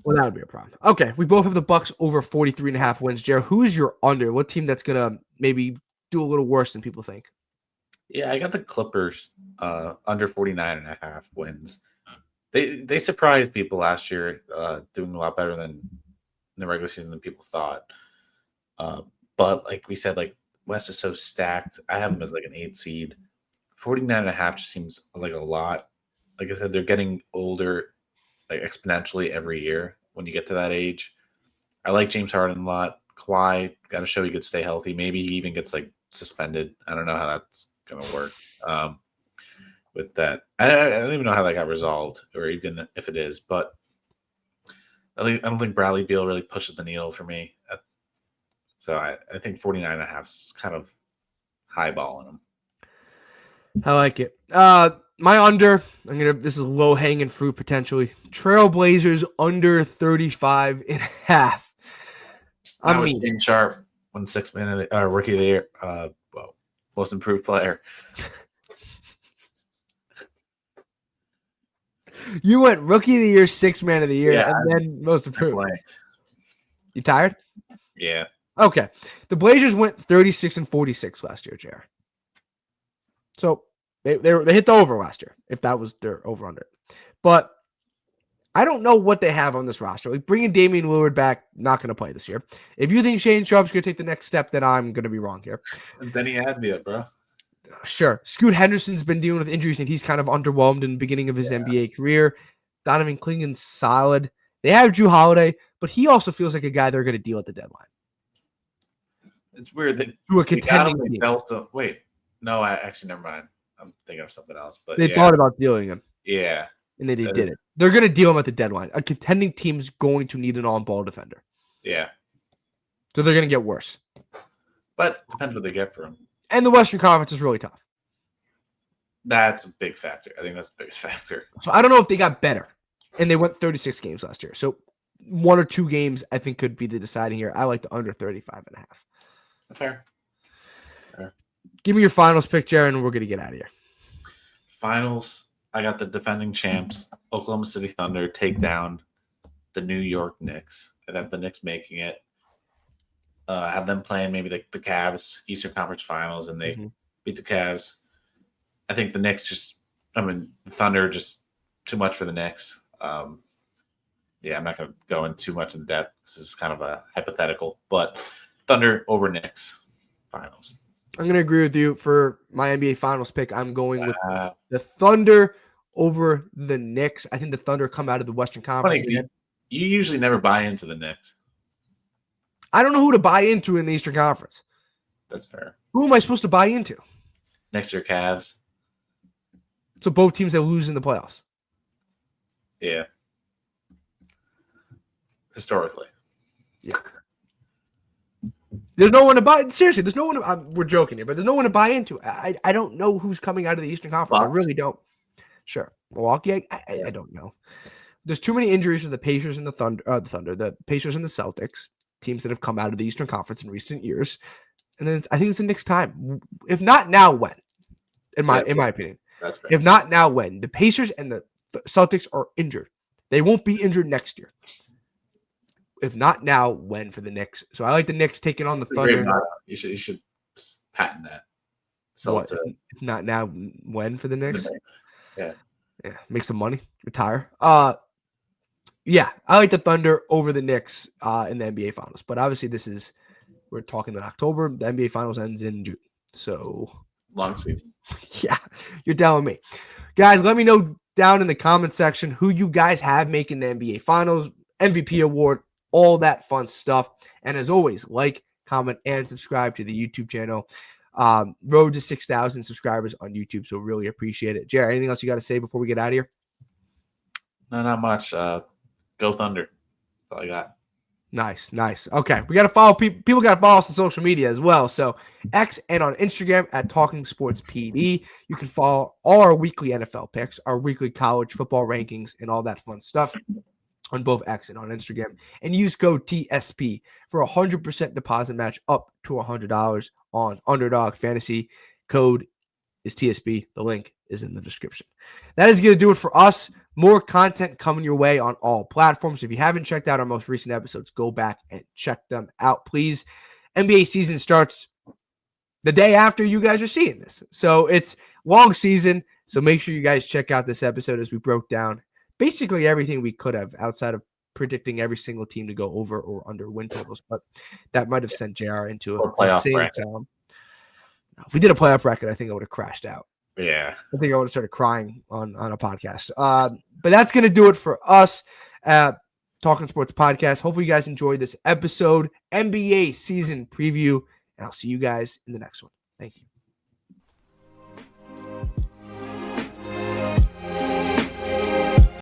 Well, that would be a problem. Okay, we both have the Bucks over 43.5 wins. Jared, who's your under? What team that's gonna maybe do a little worse than people think? Yeah, I got the Clippers under 49.5 wins. They surprised people last year, doing a lot better than in the regular season than people thought. But like we said, West is so stacked. I have them as an 8 seed. 49.5 just seems like a lot. Like I said, they're getting older exponentially every year when you get to that age. I like James Harden a lot. Kawhi, got to show he could stay healthy. Maybe he even gets suspended. I don't know how that's going to work. With that, I don't even know how that got resolved, or even if it is. But I don't think Bradley Beal really pushes the needle for me. So I think 49.5 is kind of highballing them. I like it. My under, this is low hanging fruit potentially. Trailblazers under 35.5. I mean, James Sharp won 6th man of the rookie of the year, most improved player. You went rookie of the year, 6th man of the year, and then most improved. You tired? Yeah. Okay. The Blazers went 36-46 last year, JR. So they hit the over last year, if that was their over under. But I don't know what they have on this roster. Bringing Damian Lillard back, not going to play this year. If you think Shane Sharp's going to take the next step, then I'm going to be wrong here. And Benny Advia, bro. Sure. Scoot Henderson's been dealing with injuries, and he's kind of underwhelmed in the beginning of his NBA career. Donovan Clingan's solid. They have Drew Holiday, but he also feels like a guy they're going to deal at the deadline. It's weird that to a contending team. Wait, no, actually, never mind. I'm thinking of something else. But they thought about dealing him. Yeah. And they did it. They're going to deal him at the deadline. A contending team's going to need an on-ball defender. Yeah. So they're going to get worse. But depends what they get for him. And the Western Conference is really tough. That's a big factor. I think that's the biggest factor. So I don't know if they got better. And they went 36 games last year. So 1 or 2 games, I think, could be the deciding here. I like the under 35.5. Fair. Give me your finals pick, Jared, and we're going to get out of here. Finals, I got the defending champs, Oklahoma City Thunder, take down the New York Knicks. I'd have the Knicks making it. Have them playing maybe the Cavs, Eastern Conference Finals, and they beat the Cavs. I think the Knicks the Thunder just too much for the Knicks. I'm not going to go in too much in depth. This is kind of a hypothetical, but Thunder over Knicks Finals. I'm going to agree with you for my NBA Finals pick. I'm going with the Thunder over the Knicks. I think the Thunder come out of the Western Conference. You usually never buy into the Knicks. I don't know who to buy into in the Eastern Conference. That's fair. Who am I supposed to buy into? Next year, Cavs. So both teams that lose in the playoffs. Yeah. Historically. Yeah. There's no one to buy. Seriously, there's no one. We're joking here, but there's no one to buy into. I don't know who's coming out of the Eastern Conference. Bucks. I really don't. Sure. Milwaukee, I don't know. There's too many injuries for the Pacers and the Pacers and the Celtics, teams that have come out of the Eastern Conference in recent years. And then I think it's the Knicks' time. If not now, when? In my opinion. That's fair. If not now, when? The Pacers and the Celtics are injured. They won't be injured next year. If not now, when for the Knicks? So I like the Knicks taking on the Thunder. You should patent that. So what? If not now, when for the Knicks? Yeah. Make some money, retire. Yeah, I like the Thunder over the Knicks in the NBA Finals. But obviously, we're talking in October. The NBA Finals ends in June. So long season. Yeah, you're down with me. Guys, let me know down in the comment section who you guys have making the NBA Finals, MVP award, all that fun stuff. And as always, like, comment, and subscribe to the YouTube channel. Road to 6,000 subscribers on YouTube, so really appreciate it. Jared, anything else you got to say before we get out of here? No, not much. Go Thunder. That's all I got. Nice. Okay, we got to follow people. People got to follow us on social media as well. So X and on Instagram at Talking Sports PD. You can follow all our weekly NFL picks, our weekly college football rankings, and all that fun stuff on both X and on Instagram. And use code TSP for 100% deposit match up to $100 on Underdog Fantasy. Code is TSP. The link is in the description. That is going to do it for us. More content coming your way on all platforms. If you haven't checked out our most recent episodes, go back and check them out, please. NBA season starts the day after you guys are seeing this. So it's long season. So make sure you guys check out this episode as we broke down basically everything we could have outside of predicting every single team to go over or under win totals. But that might have sent JR into a playoff bracket. If we did a playoff bracket, I think I would have crashed out. Yeah. I think I would have started crying on a podcast. But that's going to do it for us at Talking Sports Podcast. Hopefully you guys enjoyed this episode, NBA season preview, and I'll see you guys in the next one. Thank you.